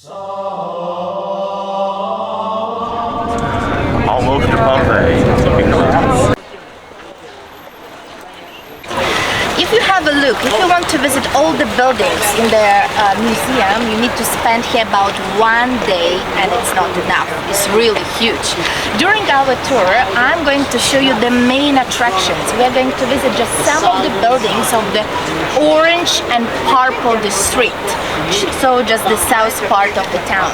Almost to Pompeii. If you have a look, if you want to visit all the buildings in the museum, you need to spend here about 1 day, and it's not enough. It's really huge. During our tour, I'm going to show you the main attractions. We're going to visit just some of the buildings of the orange and purple district, so just the south part of the town.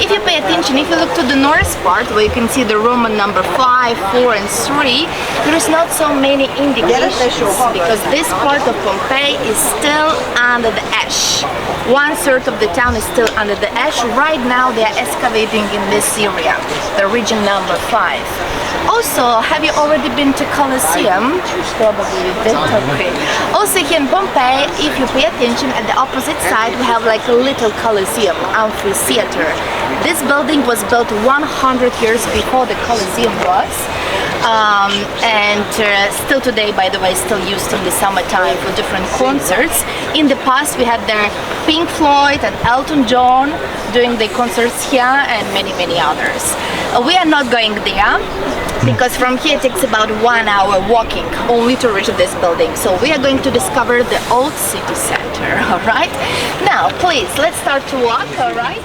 If you pay attention, if you look to the north part, where you can see the Roman number 5, 4 and 3, there is not so many indications because this part of Pompeii is still under the ash. 1/3 of the town is still under the ash. Right now they are excavating in this area, the region number 5. Also, have you already been to Colosseum? Probably you did, okay. Also here in Pompeii, if you pay attention, at the opposite side we have like a little Colosseum, amphitheater. This building was built 100 years before the Colosseum was. Still today, by the way, still used in the summertime for different concerts. In the past we had there Pink Floyd and Elton John doing the concerts here, and many others. We are not going there because from here it takes about 1 hour walking only to reach this building. So we are going to discover the old city center, alright? Now please, let's start to walk, alright?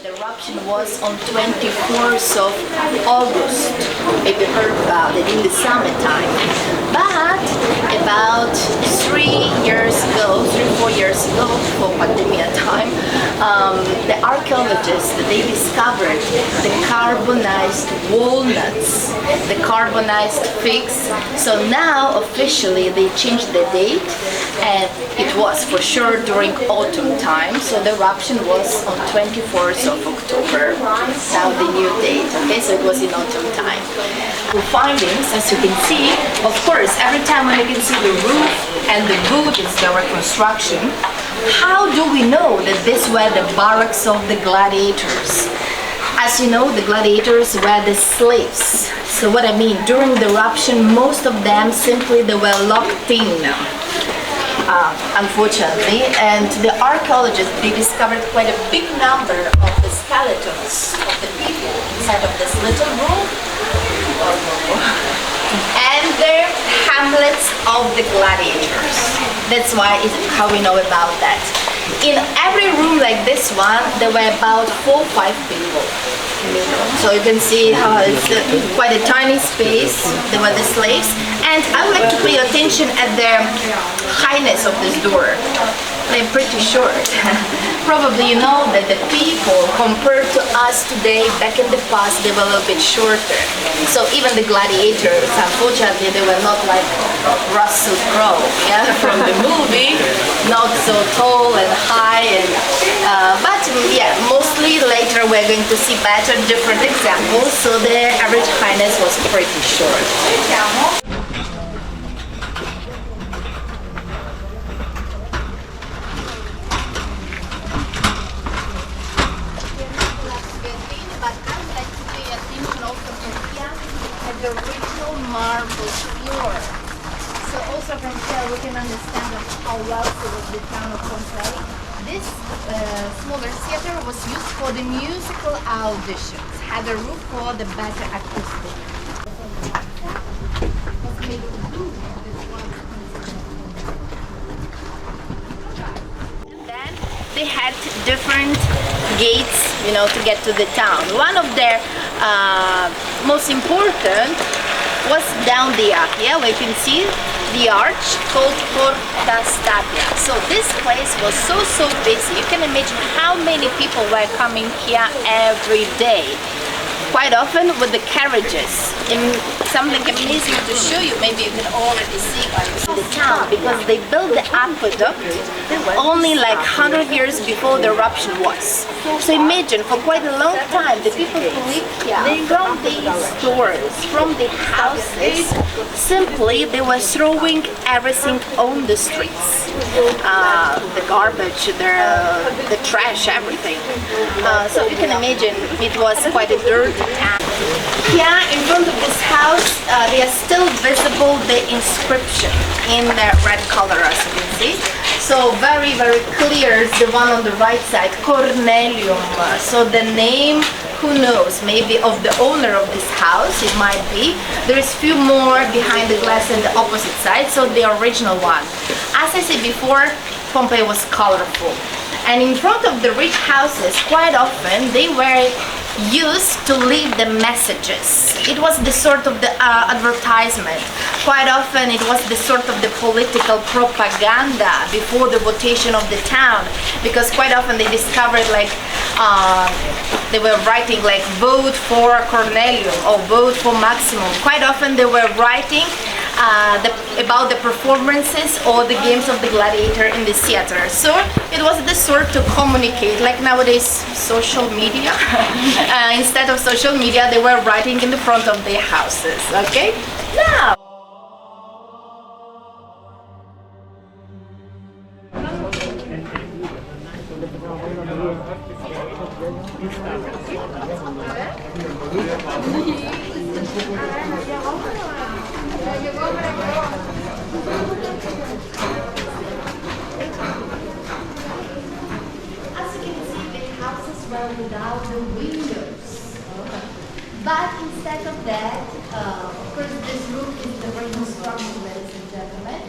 The eruption was on 24th of August. Maybe you heard about it in the summertime. But about 3-4 years ago, before pandemic time, the archaeologists, they discovered the carbonized walnuts, the carbonized figs. So now officially they changed the date, and it was for sure during autumn time. So the eruption was on 24th of October. Now the new date. Okay, so it was in autumn time. The findings, as you can see, of course, every time when you can see the roof and the buildings, the reconstruction, how do we know that these were the barracks of the gladiators? As you know, the gladiators were the slaves. So what I mean, during the eruption, most of them simply they were locked in. Unfortunately, and the archaeologists, they discovered quite a big number of the skeletons of the people inside of this little room, and the hamlets of the gladiators. That's how we know about that. In every room like this one, there were about 4 or 5 people. So you can see how it's quite a tiny space. There were the slaves, and I would like to pay attention at the highness of this door. They're pretty short. Probably you know that the people compared to us today, back in the past, they were a little bit shorter. So even the gladiators, unfortunately, they were not like Russell Crowe, yeah, from the movie, not so tall and high, and but yeah, mostly later we're going to see better different examples. So the average highness was pretty short. The original marble floor. So also from here we can understand how wealthy was the town of Pompeii. This smaller theater was used for the musical auditions, had a roof for the better acoustic. And then they had different gates, to get to the town. One of their most important was down there, where you can see the arch called Porta Stabia. So this place was so busy. You can imagine how many people were coming here every day. quite often with the carriages. Something amazing to show you, maybe you can already see in the town, because they built the aqueduct only like 100 years before the eruption was. So imagine, for quite a long time, the people who live here, from the stores, from the houses, simply they were throwing everything on the streets. The garbage, the trash, everything. So you can imagine it was quite a dirty town. Here in front of this house, they are still visible the inscription in the red color, as you can see. So very, very clear is the one on the right side, Cornelium. So the name, who knows, maybe of the owner of this house, it might be. There is few more behind the glass on the opposite side, so the original one. As I said before, Pompeii was colorful. And in front of the rich houses, quite often, they were used to leave the messages. It was the sort of the advertisement. Quite often it was the sort of the political propaganda before the votation of the town, because quite often they discovered like they were writing like vote for Cornelium or vote for Maximum. Quite often they were writing about the performances or the games of the gladiator in the theater. So it was the sort to communicate, like nowadays social media. Instead of social media, they were writing in the front of their houses. Okay, now. Without the windows, but instead of that, of course, this roof is the reconstruction, ladies and gentlemen.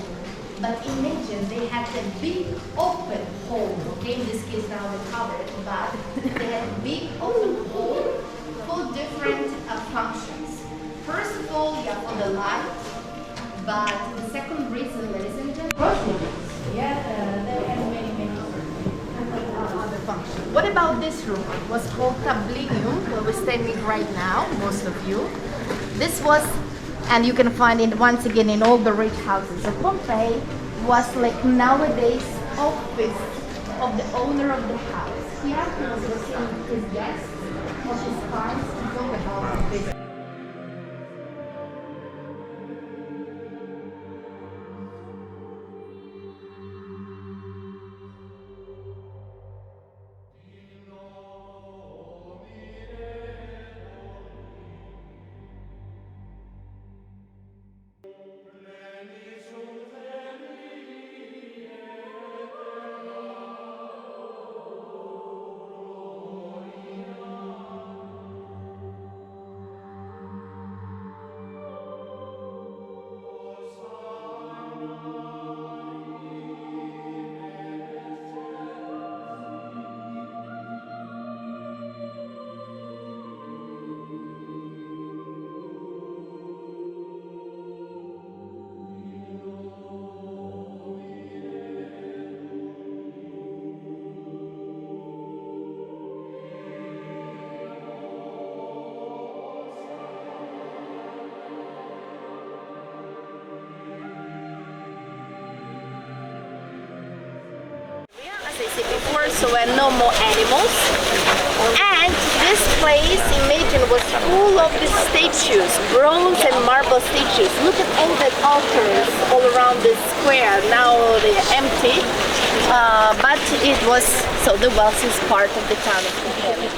But imagine they had a big open hole. Okay, in this case now they covered, but they had a big open hole for different functions. First of all, yeah, for the light, but the second reason, ladies and gentlemen, they had many other functions. What about this room? It was called Tablinum, where we're standing right now, most of you. This was, and you can find it once again in all the rich houses of Pompeii, was like nowadays office of the owner of the house. Here he was receiving his guests, of his clients, to talk about business. As I said before, so there were no more animals. And this place, imagine, was full of these statues, bronze and marble statues. Look at all the altars all around this square. Now they're empty. But it was so the wealthiest part of the town of Pompeii.